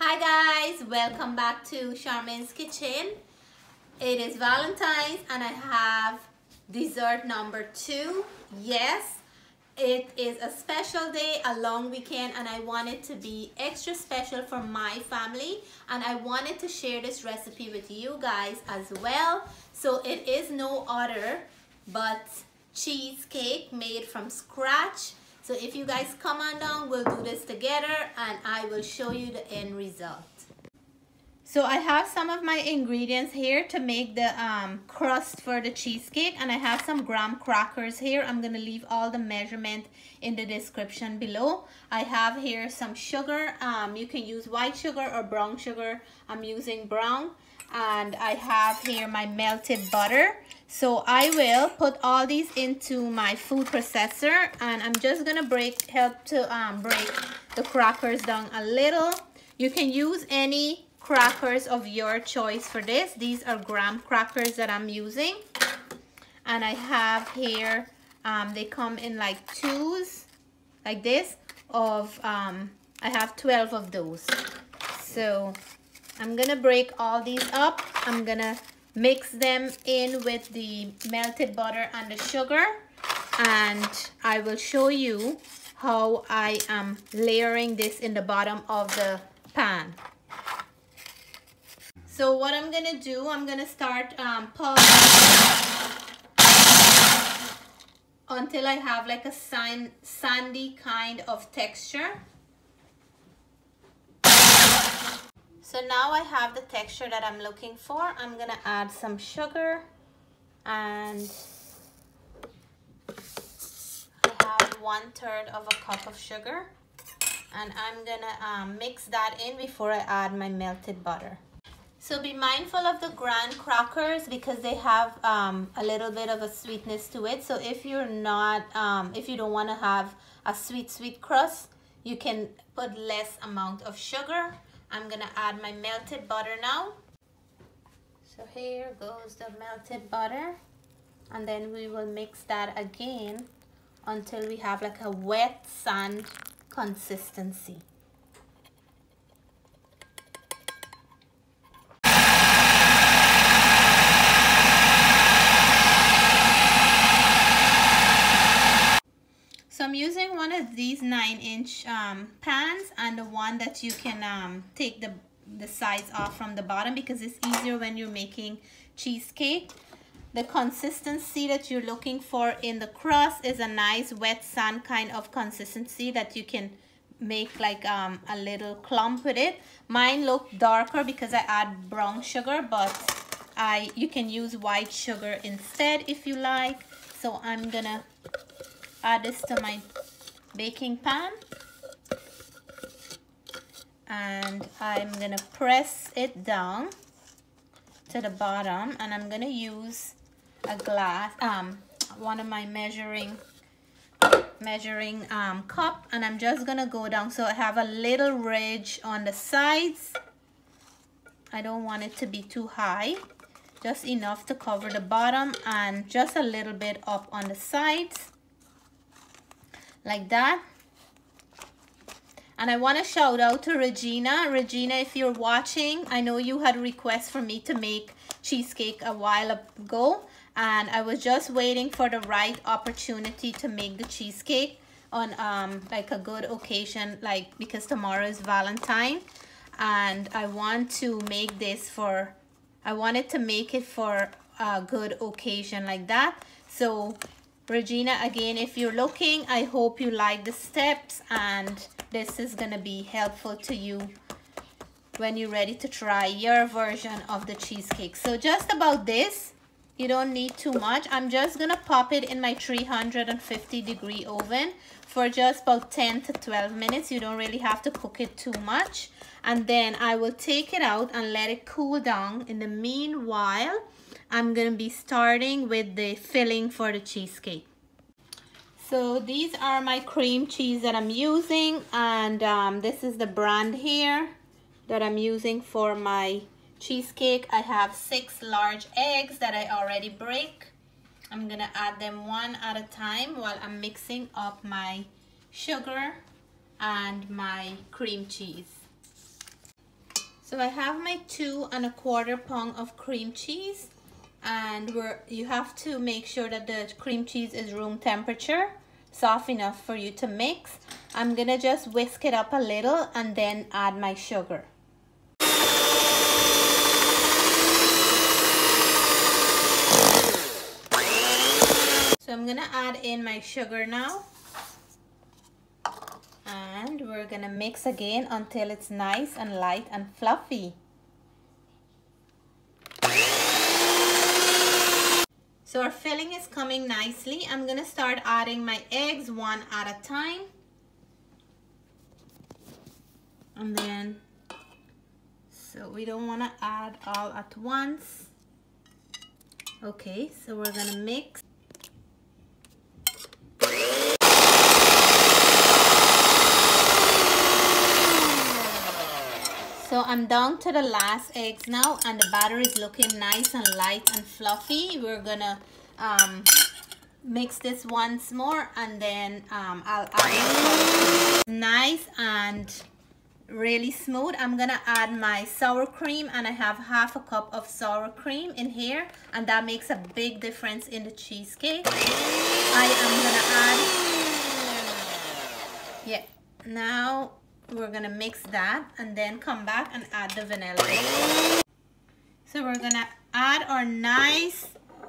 Hi guys, welcome back to Charmaine's Kitchen. It is Valentine's and I have dessert number 2. Yes, it is a special day, a long weekend, and I want it to be extra special for my family, and I wanted to share this recipe with you guys as well. So it is no other but cheesecake made from scratch. So if you guys come on down, we'll do this together and I will show you the end result. So I have some of my ingredients here to make the crust for the cheesecake, and I have some graham crackers here. I'm gonna leave all the measurement in the description below. I have here some sugar. You can use white sugar or brown sugar. I'm using brown. And I have here my melted butter. So I will put all these into my food processor, and I'm just gonna help to break the crackers down a little. You can use any crackers of your choice for this. These are graham crackers that I'm using, and I have here they come in like twos like this of I have 12 of those. So I'm gonna break all these up. I'm gonna mix them in with the melted butter and the sugar, and I will show you how I am layering this in the bottom of the pan. So what I'm gonna do, I'm gonna start pouring until I have like a sandy kind of texture. So now I have the texture that I'm looking for. I'm gonna add some sugar, and I have 1/3 of a cup of sugar, and I'm gonna mix that in before I add my melted butter. So be mindful of the graham crackers because they have a little bit of a sweetness to it. So if you're not, if you don't want to have a sweet crust, you can put less amount of sugar. I'm gonna add my melted butter now. So here goes the melted butter, and then we will mix that again until we have like a wet sand consistency. So I'm using one of these 9-inch pans, and the one that you can take the sides off from the bottom because it's easier when you're making cheesecake. The consistency that you're looking for in the crust is a nice wet sand kind of consistency that you can make like a little clump with it. Mine look darker because I add brown sugar, but you can use white sugar instead if you like. So I'm gonna add this to my baking pan, and I'm gonna press it down to the bottom, and I'm gonna use a glass, one of my measuring cup, and I'm just gonna go down so I have a little ridge on the sides. I don't want it to be too high, just enough to cover the bottom, and just a little bit up on the sides like that. And I want to shout out to Regina. Regina, if you're watching, I know you had a request for me to make cheesecake a while ago, and I was just waiting for the right opportunity to make the cheesecake on like a good occasion, like because tomorrow is Valentine, and I want to make this for, I wanted to make it for a good occasion like that. So Regina, again, if you're looking, I hope you like the steps, and this is gonna be helpful to you when you're ready to try your version of the cheesecake. So just about this, you don't need too much. I'm just gonna pop it in my 350-degree oven for just about 10 to 12 minutes. You don't really have to cook it too much, and then I will take it out and let it cool down. In the meanwhile, I'm gonna be starting with the filling for the cheesecake. So these are my cream cheese that I'm using, and this is the brand here that I'm using for my cheesecake. I have 6 large eggs that I already break. I'm gonna add them one at a time while I'm mixing up my sugar and my cream cheese. So I have my 2 1/4 pound of cream cheese, and you have to make sure that the cream cheese is room temperature, soft enough for you to mix. I'm gonna just whisk it up a little and then add my sugar. So I'm gonna add in my sugar now. And we're gonna mix again until it's nice and light and fluffy. So our filling is coming nicely. I'm gonna start adding my eggs one at a time. And then, so we don't wanna add all at once. Okay, so we're gonna mix. So I'm down to the last eggs now, and the batter is looking nice and light and fluffy. We're gonna mix this once more, and then I'll add it. Nice and really smooth. I'm gonna add my sour cream, and I have 1/2 cup of sour cream in here, and that makes a big difference in the cheesecake. I am gonna add, yeah, now we're gonna mix that and then come back and add the vanilla. So we're gonna add our nice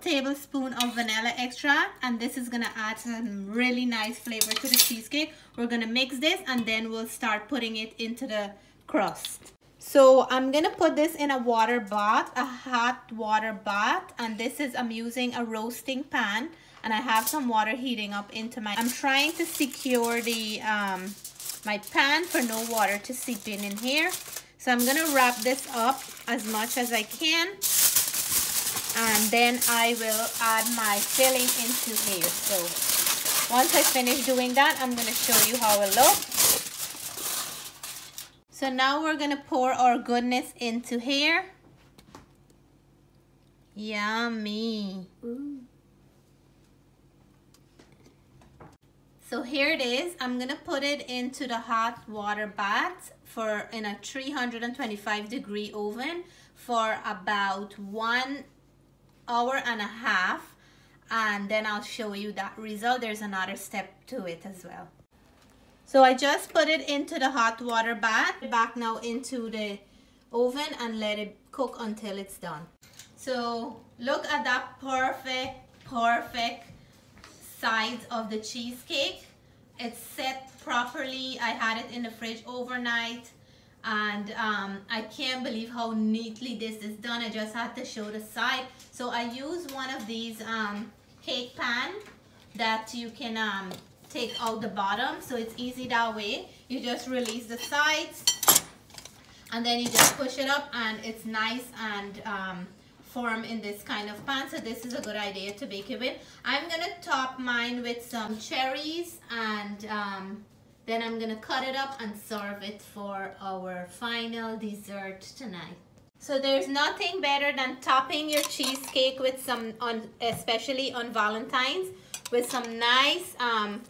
tablespoon of vanilla extract, and this is gonna add some really nice flavor to the cheesecake. We're gonna mix this and then we'll start putting it into the crust. So I'm gonna put this in a water bath, a hot water bath, and this is, I'm using a roasting pan, and I have some water heating up into I'm trying to secure the my pan for no water to seep in here. So I'm gonna wrap this up as much as I can, and then I will add my filling into here. So once I finish doing that, I'm gonna show you how it looks. So now we're gonna pour our goodness into here. Yummy. Ooh. So here it is. I'm gonna put it into the hot water bath in a 325-degree oven for about 1.5 hours, and then I'll show you that result. There's another step to it as well. So I just put it into the hot water bath, back now into the oven, and let it cook until it's done. So look at that perfect sides of the cheesecake. It's set properly. I had it in the fridge overnight, and I can't believe how neatly this is done. I just had to show the side. So I use one of these cake pan that you can take out the bottom, so it's easy that way. You just release the sides and then you just push it up, and it's nice and form in this kind of pan. So this is a good idea to bake it with. I'm gonna top mine with some cherries, and then I'm gonna cut it up and serve it for our final dessert tonight. So there's nothing better than topping your cheesecake with some, especially on Valentine's, with some nice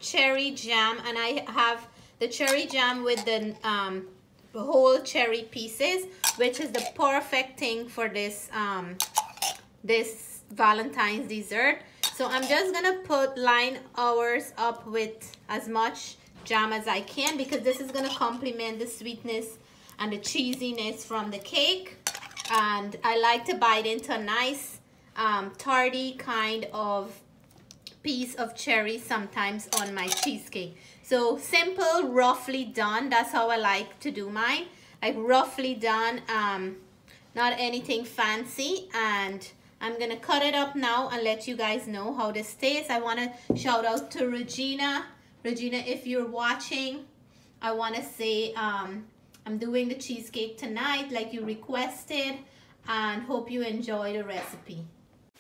cherry jam. And I have the cherry jam with the whole cherry pieces, which is the perfect thing for this this Valentine's dessert. So I'm just gonna line ours up with as much jam as I can, because this is gonna complement the sweetness and the cheesiness from the cake. And I like to bite into a nice tarty kind of piece of cherry sometimes on my cheesecake. So simple, roughly done. That's how I like to do mine, like roughly done, not anything fancy. And I'm gonna cut it up now and let you guys know how this tastes. I want to shout out to Regina. Regina, if you're watching, I want to say I'm doing the cheesecake tonight like you requested, and hope you enjoy the recipe.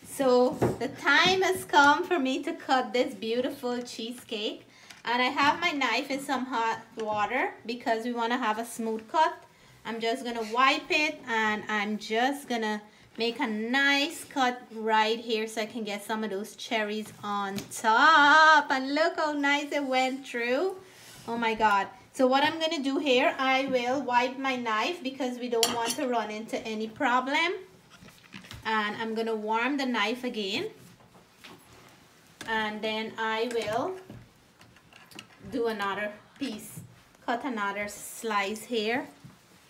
So the time has come for me to cut this beautiful cheesecake, and I have my knife in some hot water because we want to have a smooth cut. I'm just gonna wipe it, and I'm just gonna make a nice cut right here so I can get some of those cherries on top. And look how nice it went through. Oh my God, So what I'm gonna do here, I will wipe my knife because we don't want to run into any problem. And I'm gonna warm the knife again. And then I will do another piece, cut another slice here.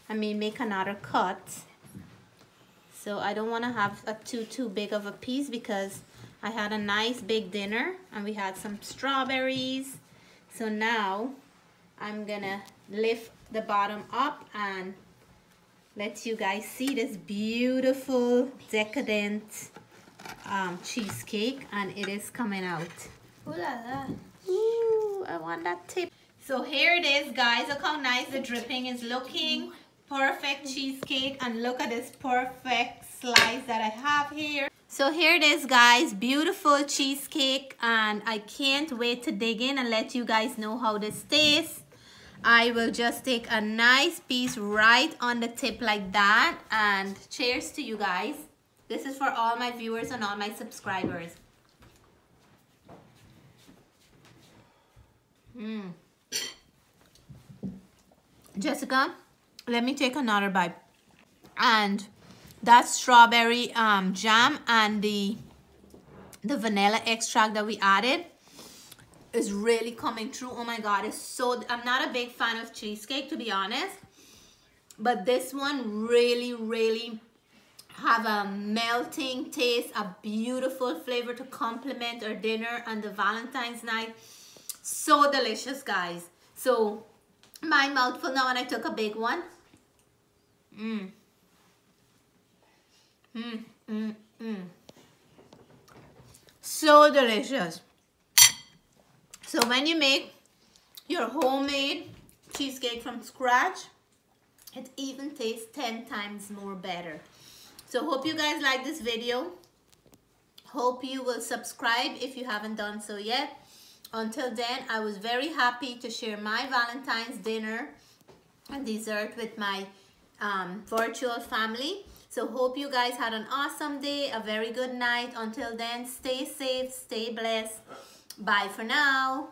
I mean, make another cut. So I don't want to have a too big of a piece because I had a nice big dinner and we had some strawberries. So now I'm gonna lift the bottom up and let you guys see this beautiful decadent cheesecake, and it is coming out. Ooh la la. Ooh, I want that tip. So here it is, guys. Look how nice the dripping is looking. Perfect cheesecake, and look at this perfect slice that I have here. So here it is, guys. Beautiful cheesecake, and I can't wait to dig in and let you guys know how this tastes. I will just take a nice piece right on the tip like that, and cheers to you guys. This is for all my viewers and all my subscribers. Jessica, let me take another bite. And that strawberry jam and the vanilla extract that we added is really coming through. Oh my God, it's so, I'm not a big fan of cheesecake, to be honest, but this one really have a melting taste, a beautiful flavor to complement our dinner and the Valentine's night. So delicious, guys. So my mouthful now, and I took a big one. So delicious. So when you make your homemade cheesecake from scratch, it even tastes 10 times more better. So hope you guys like this video. Hope you will subscribe if you haven't done so yet. Until then, I was very happy to share my Valentine's dinner and dessert with my virtual family. So hope you guys had an awesome day, a very good night. Until then, stay safe, stay blessed. Bye for now.